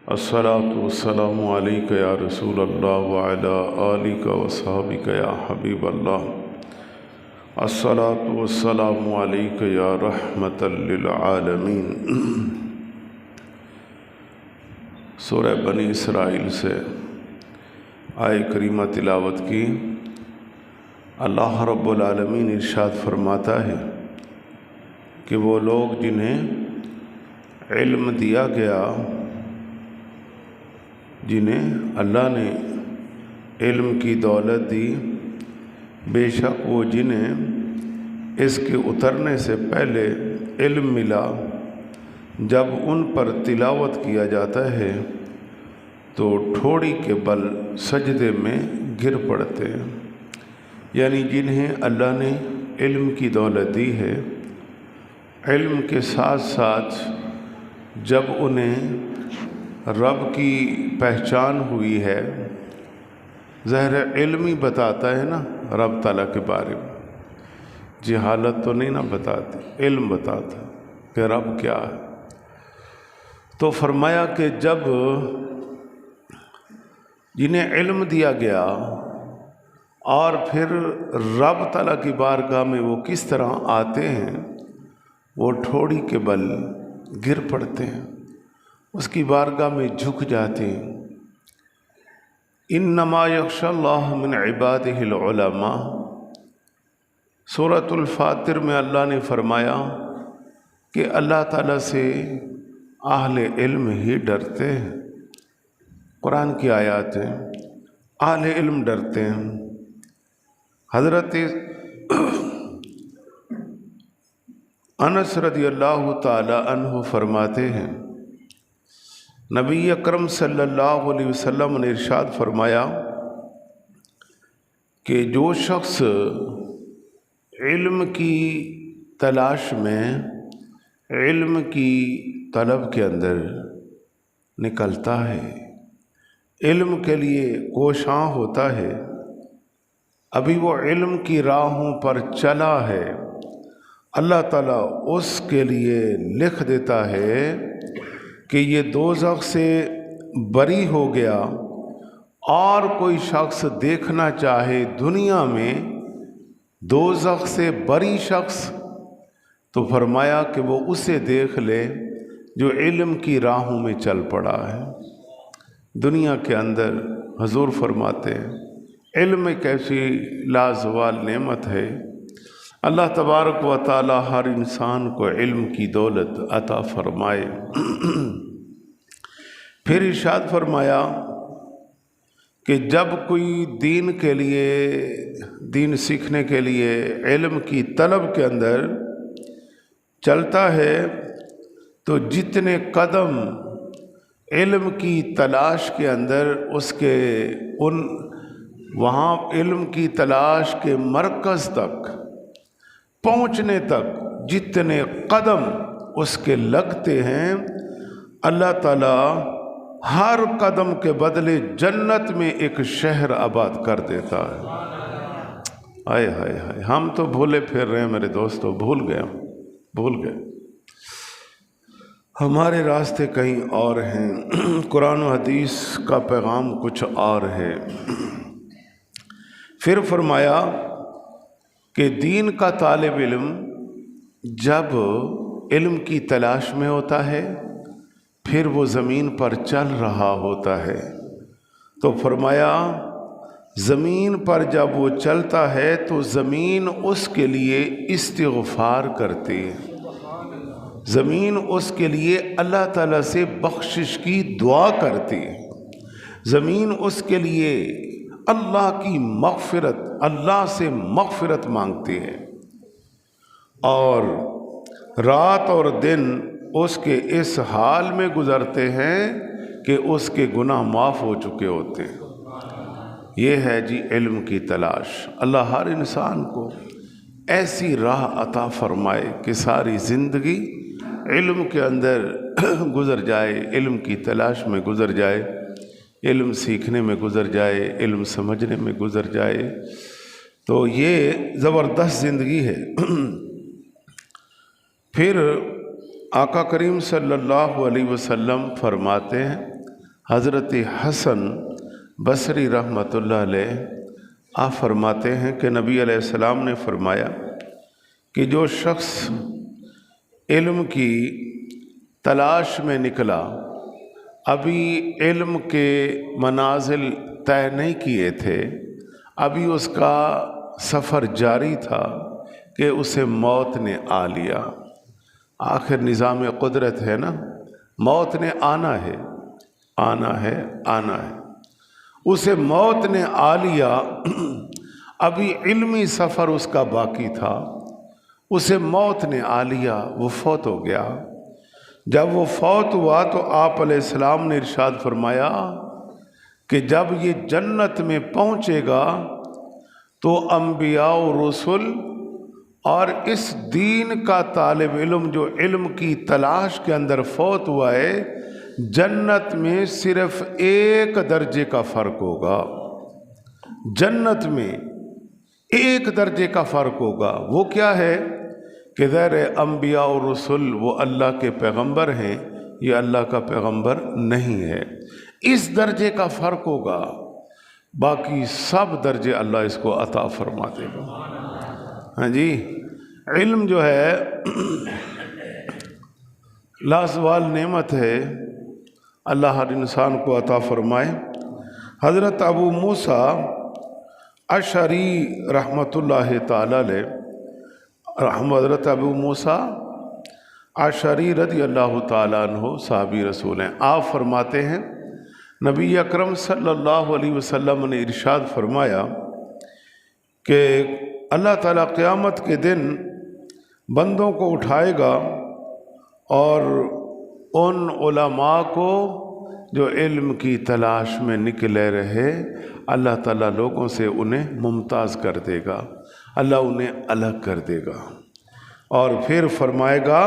अस्सलातु वस्सलामु अलैका या रसूल अल्लाह व अला आलिका व सहाबिका या हबीब अल्लाह। अस्सलातु वस्सलामु अलैका या रहमतल लिल आलमीन। सूरह बनी इसराइल से आय करीमा तिलावत की। अल्लाह रब्बुल आलमीन इरशाद फरमाता है कि वो लोग जिन्हें इल्म दिया गया, जिन्हें अल्लाह ने इल्म की दौलत दी, बेशक वो जिन्हें इसके उतरने से पहले इल्म मिला, जब उन पर तिलावत किया जाता है तो ठोड़ी के बल सजदे में गिर पड़ते हैं। यानी जिन्हें अल्लाह ने इल्म की दौलत दी है, इल्म के साथ साथ जब उन्हें रब की पहचान हुई है, ज़ाहिर इल्म ही बताता है ना रब ताला के बारे में, जहालत तो नहीं ना बताती, इल्म बताता कि रब क्या है। तो फरमाया कि जब जिन्हें इल्म दिया गया और फिर रब ताला की बारगाह में वो किस तरह आते हैं, वो ठोड़ी के बल गिर पड़ते हैं, उसकी बारगाह में झुक जाते हैं। इन्नमा यख्शल्लाह मिन इबादिहिल उलमा। सूरतुल फातिर में अल्लाह ने फरमाया कि अल्लाह ताला से अहले इल्म ही डरते हैं। कुरान की आयत है, अहले इल्म डरते हैं। हज़रत अनस रज़ियल्लाहु ताला अन्हु फरमाते हैं, नबी अकरम सल्लल्लाहु अलैहि वसल्लम ने इरशाद फरमाया कि जो शख्स इल्म की तलाश में, इल्म की तलब के अंदर निकलता है, इल्म के लिए कोशां होता है, अभी वो इल्म की राहों पर चला है, अल्लाह ताला उसके लिए लिख देता है कि ये दोज़ख से बरी हो गया। और कोई शख्स देखना चाहे दुनिया में दोज़ख से बरी शख्स, तो फरमाया कि वो उसे देख ले जो इल्म की राहों में चल पड़ा है। दुनिया के अंदर हुजूर फरमाते हैं इल्म एक ऐसी लाजवाल नेमत है, अल्लाह तबारक व तआला हर इंसान को इल्म की दौलत अता फरमाए। फिर इरशाद फरमाया कि जब कोई दीन के लिए, दीन सीखने के लिए इल्म की तलब के अंदर चलता है, तो जितने कदम इल्म की तलाश के अंदर उसके उन वहाँ इल्म की तलाश के मरकज़ तक पहुँचने तक जितने कदम उसके लगते हैं, अल्लाह ताला हर कदम के बदले जन्नत में एक शहर आबाद कर देता है। आय हाय हाय, हम तो भूले फिर रहे हैं मेरे दोस्तों, भूल गए, हमारे रास्ते कहीं और हैं, कुरान और हदीस का पैगाम कुछ और है। फिर फरमाया कि दीन का तालिब इल्म जब इल्म की तलाश में होता है, फिर वो ज़मीन पर चल रहा होता है, तो फरमाया ज़मीन पर जब वो चलता है तो ज़मीन उसके लिए इस्तिग़फ़ार करती है, ज़मीन उसके लिए अल्लाह ताला से बख्शिश की दुआ करती है, ज़मीन उसके लिए अल्लाह की मग़फ़िरत, अल्लाह से मग़फ़िरत मांगती है। और रात और दिन उसके इस हाल में गुज़रते हैं कि उसके गुनाह माफ़ हो चुके होते हैं। ये है जी इल्म की तलाश। अल्लाह हर इंसान को ऐसी राह अता फरमाए कि सारी ज़िंदगी इल्म के अंदर गुज़र जाए, इल्म की तलाश में गुज़र जाए, इल्म सीखने में गुज़र जाए, इल्म समझने में गुज़र जाए। तो ये ज़बरदस्त ज़िंदगी है। फिर आका करीम सल्लल्लाहु अलैहि वसल्लम फरमाते हैं حضرت حسن بصری रहमतुल्लाह अलैह आप फरमाते हैं कि नबी अलैहिस्सलाम ने फरमाया कि जो शख्स इल्म की तलाश में निकला, अभी इल्म के मनाजिल तय नहीं किए थे, अभी उसका सफ़र जारी था कि उसे मौत ने आ लिया। आखिर निज़ाम कुदरत है ना, मौत ने आना है, आना है, आना है। उसे मौत ने आ लिया, अभी इल्मी सफ़र उसका बाकी था, उसे मौत ने आ लिया, वो फौत हो गया। जब वो फौत हुआ तो आप अलैहिस्सलाम ने इरशाद फरमाया कि जब ये जन्नत में पहुँचेगा तो अम्बिया और रसूल और इस दीन का तालिब इल्म जो इल्म की तलाश के अंदर फौत हुआ है, जन्नत में सिर्फ एक दर्जे का फ़र्क होगा। जन्नत में एक दर्जे का फ़र्क होगा। वो क्या है कि ग़ैर अम्बिया और रसूल वो अल्लाह के पैगंबर हैं, ये अल्लाह का पैगंबर नहीं है। इस दर्जे का फ़र्क होगा, बाकी सब दर्जे अल्लाह इसको अता फरमा देगा। हाँ जी, इल्म जो है लाजवाल नेमत है, अल्लाह हर इंसान को अता फरमाए। हज़रत अबू मूसा अशरी रहमतुल्लाह ताला अलैह, हज़रत अबू मूसा अशरी रज़ी अल्लाह ताला अन्हु साहबी रसूल हैं। आप फरमाते हैं नबी अकरम सल्लल्लाहु अलैहि वसल्लम ने इरशाद फरमाया कि अल्लाह ताला क़यामत के दिन बंदों को उठाएगा और उन उलमा को जो इल्म की तलाश में निकले रहे, अल्लाह ताला लोगों से उन्हें मुमताज़ कर देगा, अल्लाह उन्हें अलग कर देगा और फिर फरमाएगा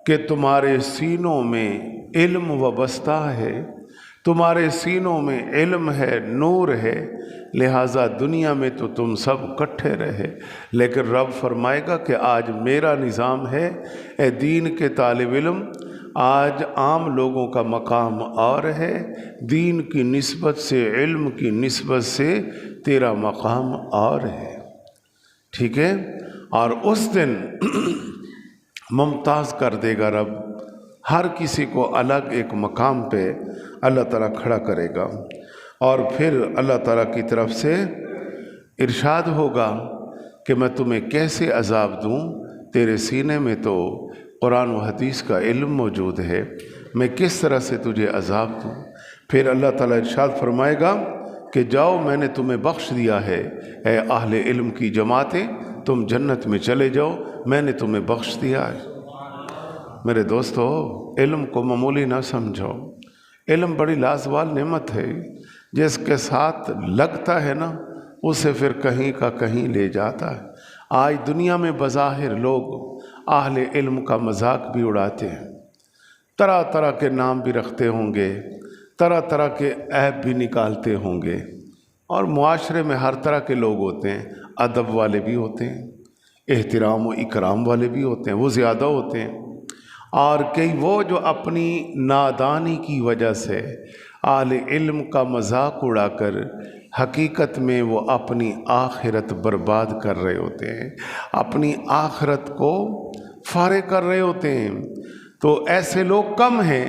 कि तुम्हारे सीनों में इल्म वबस्ता है, तुम्हारे सीनों में इल्म है, नूर है, लिहाजा दुनिया में तो तुम सब इकट्ठे रहे। लेकिन रब फरमाएगा कि आज मेरा निज़ाम है, ए दीन के तालिब इल्म, आज आम लोगों का मकाम और है, दीन की निस्बत से, इल्म की निस्बत से तेरा मकाम और है। ठीक है, और उस दिन मुमताज़ कर देगा रब, हर किसी को अलग एक मकाम पे अल्लाह ताला खड़ा करेगा और फिर अल्लाह ताला की तरफ से इरशाद होगा कि मैं तुम्हें कैसे अज़ाब दूँ, तेरे सीने में तो कुरान व हदीस का इल्म मौजूद है, मैं किस तरह से तुझे अज़ाब दूँ। फिर अल्लाह ताला इरशाद फरमाएगा कि जाओ, मैंने तुम्हें बख्श दिया है, ए अहले इल्म की जमातें, तुम जन्नत में चले जाओ, मैंने तुम्हें बख्श दिया है। मेरे दोस्तों, इल्म को मामूली ना समझो, इल्म बड़ी लाजवाल नेमत है, जिसके साथ लगता है ना उसे फिर कहीं का कहीं ले जाता है। आज दुनिया में बज़ाहिर लोग अहले इल्म का मजाक भी उड़ाते हैं, तरह तरह के नाम भी रखते होंगे, तरह तरह के ऐब भी निकालते होंगे, और मुआशरे में हर तरह के लोग होते हैं, अदब वाले भी होते हैं, एहतराम व इकराम वाले भी होते हैं, वो ज़्यादा होते हैं, और कई वो जो अपनी नादानी की वजह से आले इल्म का मजाक उड़ाकर हकीकत में वो अपनी आखिरत बर्बाद कर रहे होते हैं, अपनी आखिरत को फारे कर रहे होते हैं। तो ऐसे लोग कम हैं,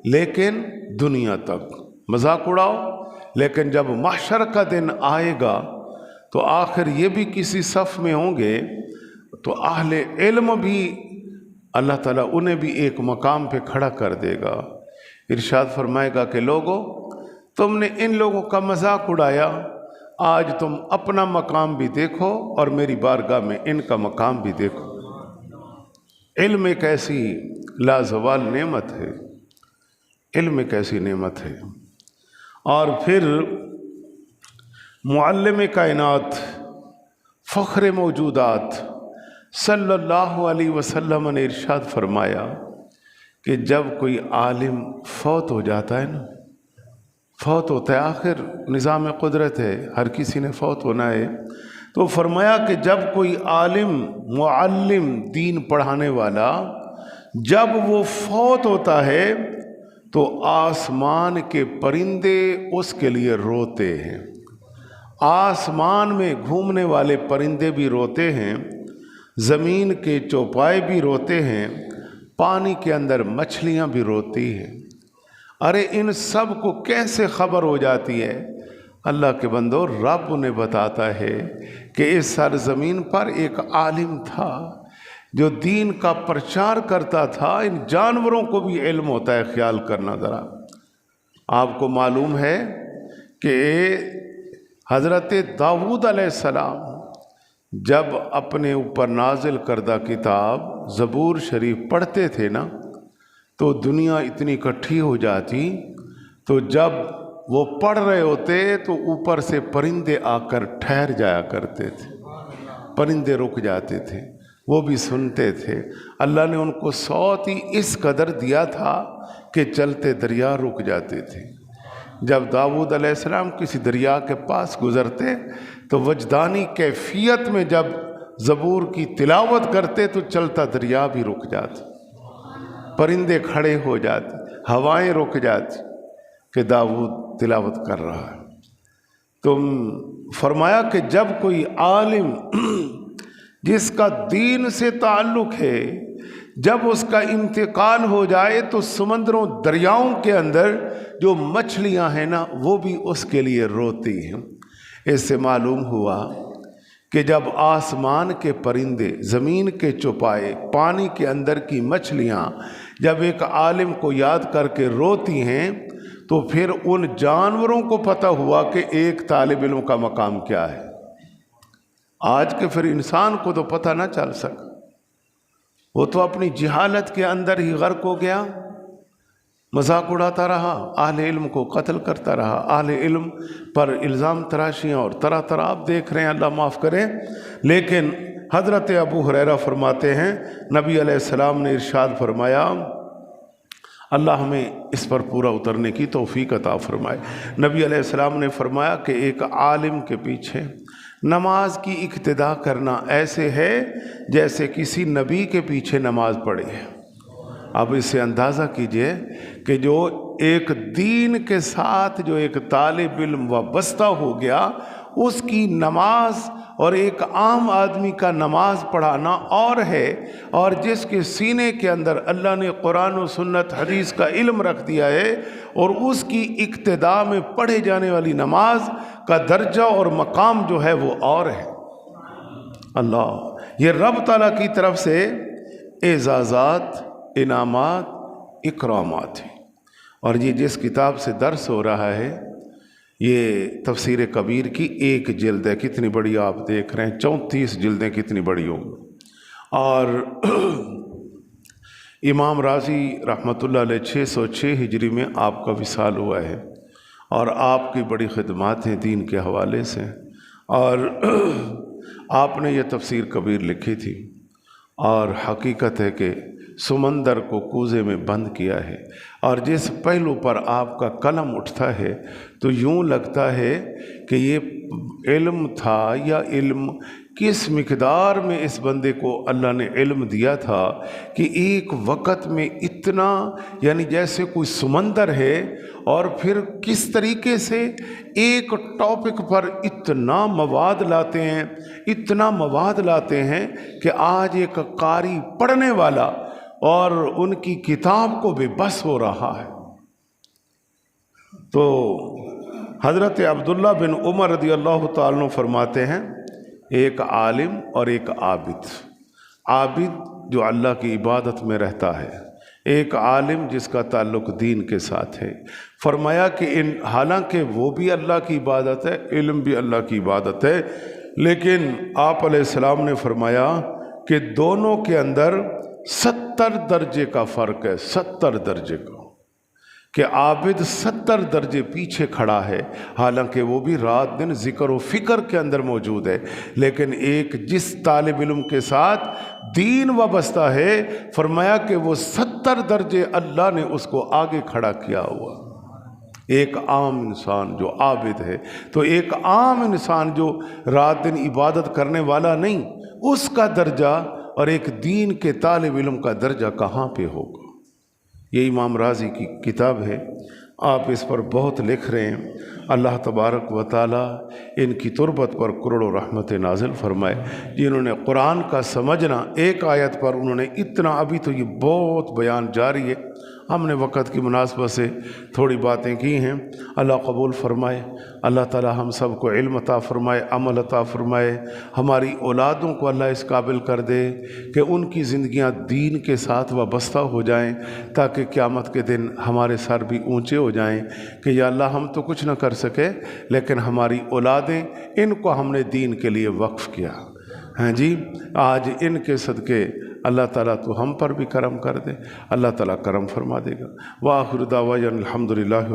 लेकिन दुनिया तक मजाक उड़ाओ, लेकिन जब महशर का दिन आएगा तो आखिर ये भी किसी सफ़ में होंगे, तो अहले इल्म भी अल्लाह ताला उन्हें भी एक मकाम पे खड़ा कर देगा। इरशाद फरमाएगा कि लोगों, तुमने इन लोगों का मजाक उड़ाया, आज तुम अपना मकाम भी देखो और मेरी बारगाह में इनका मकाम भी देखो। इल्म एक ऐसी लाजवाल नेमत है, इल्म एक ऐसी नेमत है। और फिर मुअल्लिम कायनात, फ़ख्र मौजूदात सल्लल्लाहु अलैहि वसल्लम ने इरशाद फरमाया कि जब कोई आलिम फौत हो जाता है ना, फौत होता है, आखिर निज़ाम कुदरत है, हर किसी ने फौत होना है, तो फरमाया कि जब कोई आलिम मुअल्लिम दीन पढ़ाने वाला जब वो फौत होता है تو آسمان کے پرندے اس کے لیے روتے ہیں، آسمان میں گھومنے والے پرندے بھی روتے ہیں، زمین کے چوپائے بھی روتے ہیں، پانی کے اندر مچھلیاں بھی روتی ہیں۔ ارے ان سب کو کیسے خبر ہو جاتی ہے؟ اللہ کے بندو، رب انہیں بتاتا ہے کہ اس سرزمین پر ایک عالم تھا جو دین کا پرچار کرتا تھا۔ ان جانوروں کو بھی علم ہوتا ہے، خیال کرنا ذرا۔ آپ کو معلوم ہے کہ حضرت داؤد علیہ السلام جب اپنے اوپر نازل کردہ کتاب زبور شریف پڑھتے تھے نا، تو دنیا اتنی اکٹھی ہو جاتی، تو جب وہ پڑھ رہے ہوتے تو اوپر سے پرندے آ کر ٹھہر جایا کرتے تھے، پرندے رک جاتے تھے، وہ بھی سنتے تھے۔ اللہ نے ان کو صوت ہی اس قدر دیا تھا کہ چلتے دریا رک جاتے تھے۔ جب داؤد علیہ السلام کسی دریا کے پاس گزرتے تو وجدانی کیفیت میں جب زبور کی تلاوت کرتے تو چلتا دریا بھی رک جاتا، پرندے کھڑے ہو جاتے، ہوائیں رک جاتی کہ داؤد تلاوت کر رہا ہے۔ تم فرمایا کہ جب کوئی عالم جس کا دین سے تعلق ہے، جب اس کا انتقال ہو جائے تو سمندروں دریاؤں کے اندر جو مچھلیاں ہیں نا، وہ بھی اس کے لیے روتی ہیں۔ اس سے معلوم ہوا کہ جب آسمان کے پرندے، زمین کے چوپائے، پانی کے اندر کی مچھلیاں جب ایک عالم کو یاد کر کے روتی ہیں، تو پھر ان جانوروں کو پتہ ہوا کہ ایک طالب علم کا مقام کیا ہے۔ آج کے پھر انسان کو تو پتہ نہ چل سکا، وہ تو اپنی جہالت کے اندر ہی غرق ہو گیا، مذاق اڑاتا رہا، اہل علم کو قتل کرتا رہا، اہل علم پر الزام تراشیاں اور طرح طرح آپ دیکھ رہے ہیں، اللہ معاف کرے۔ لیکن حضرت ابو ہریرہ فرماتے ہیں نبی علیہ السلام نے ارشاد فرمایا، اللہ ہمیں اس پر پورا اترنے کی توفیق عطا فرمائے۔ نبی علیہ السلام نے فرمایا کہ ایک عالم کے پیچھے نماز کی اقتدا کرنا ایسے ہے جیسے کسی نبی کے پیچھے نماز پڑھے۔ اب اس سے اندازہ کیجئے کہ جو ایک دین کے ساتھ جو ایک طالب علم وابستہ ہو گیا، اس کی نماز اور ایک عام آدمی کا نماز پڑھانا اور ہے، اور جس کے سینے کے اندر اللہ نے قرآن و سنت حدیث کا علم رکھ دیا ہے، اور اس کی اقتدا میں پڑھے جانے والی نماز کا درجہ اور مقام جو ہے وہ اور ہے۔ اللہ، یہ رب تعالیٰ کی طرف سے اعزازات، انعامات، اکرامات ہیں۔ اور یہ جس کتاب سے درس ہو رہا ہے، یہ تفسیر کبیر کی ایک جلد ہے، کتنی بڑی آپ دیکھ رہے ہیں، 34 جلدیں کتنی بڑی ہوں گی۔ اور امام رازی رحمۃ اللہ علیہ 606 ہجری میں آپ کا وصال ہوا ہے، اور آپ کی بڑی خدمات ہیں دین کے حوالے سے، اور آپ نے یہ تفسیر کبیر لکھی تھی، اور حقیقت ہے کہ سمندر کو کوزے میں بند کیا ہے، اور جس پہلو پر آپ کا قلم اٹھتا ہے تو یوں لگتا ہے کہ یہ علم تھا، یا علم کس مقدار میں اس بندے کو اللہ نے علم دیا تھا کہ ایک وقت میں اتنا، یعنی جیسے کوئی سمندر ہے، اور پھر کس طریقے سے ایک ٹاپک پر اتنا مواد لاتے ہیں، اتنا مواد لاتے ہیں کہ آج ایک قاری پڑھنے والا اور ان کی کتاب کو بے بس ہو رہا ہے۔ تو حضرت عبداللہ بن عمر رضی اللہ تعالیٰ عنہ فرماتے ہیں، ایک عالم اور ایک عابد، عابد جو اللہ کی عبادت میں رہتا ہے، ایک عالم جس کا تعلق دین کے ساتھ ہے۔ فرمایا کہ حالانکہ وہ بھی اللہ کی عبادت ہے، علم بھی اللہ کی عبادت ہے، لیکن آپ علیہ السلام نے فرمایا کہ دونوں کے اندر 70 درجے کا فرق ہے، 70 درجے کا، کہ عابد 70 درجے پیچھے کھڑا ہے، حالانکہ وہ بھی رات دن ذکر و فکر کے اندر موجود ہے، لیکن ایک جس طالب علم کے ساتھ دین وابستہ ہے، فرمایا کہ وہ 70 درجے اللہ نے اس کو آگے کھڑا کیا ہوا۔ ایک عام انسان جو عابد ہے، تو ایک عام انسان جو رات دن عبادت کرنے والا نہیں، اس کا درجہ اور ایک دین کے طالب علم کا درجہ کہاں پہ ہوگا؟ یہ امام راضی کی کتاب ہے، آپ اس پر بہت لکھ رہے ہیں۔ اللہ تبارک و تعالی ان کی تربت پر کروڑوں رحمت نازل فرمائے۔ جنہوں نے قرآن کا سمجھنا، ایک آیت پر انہوں نے اتنا، ابھی تو یہ بہت بیان جاری ہے، ہم نے وقت کی مناسبت سے تھوڑی باتیں کی ہیں، اللہ قبول فرمائے۔ اللہ تعالی ہم سب کو علم عطا فرمائے، عمل عطا فرمائے، ہماری اولادوں کو اللہ اس قابل کر دے کہ ان کی زندگیاں دین کے ساتھ وابستہ ہو جائیں، تاکہ قیامت کے دن ہمارے سر بھی اونچے ہو جائیں کہ یا اللہ ہم تو کچھ نہ کر سکے، لیکن ہماری اولادیں، ان کو ہم نے دین کے لیے وقف کیا۔ ہاں جی، آج ان کے صدقے اللہ تعالیٰ تو ہم پر بھی کرم کر دے، اللہ تعالیٰ کرم فرما دے گا۔ وآخر دعوانا الحمدللہ۔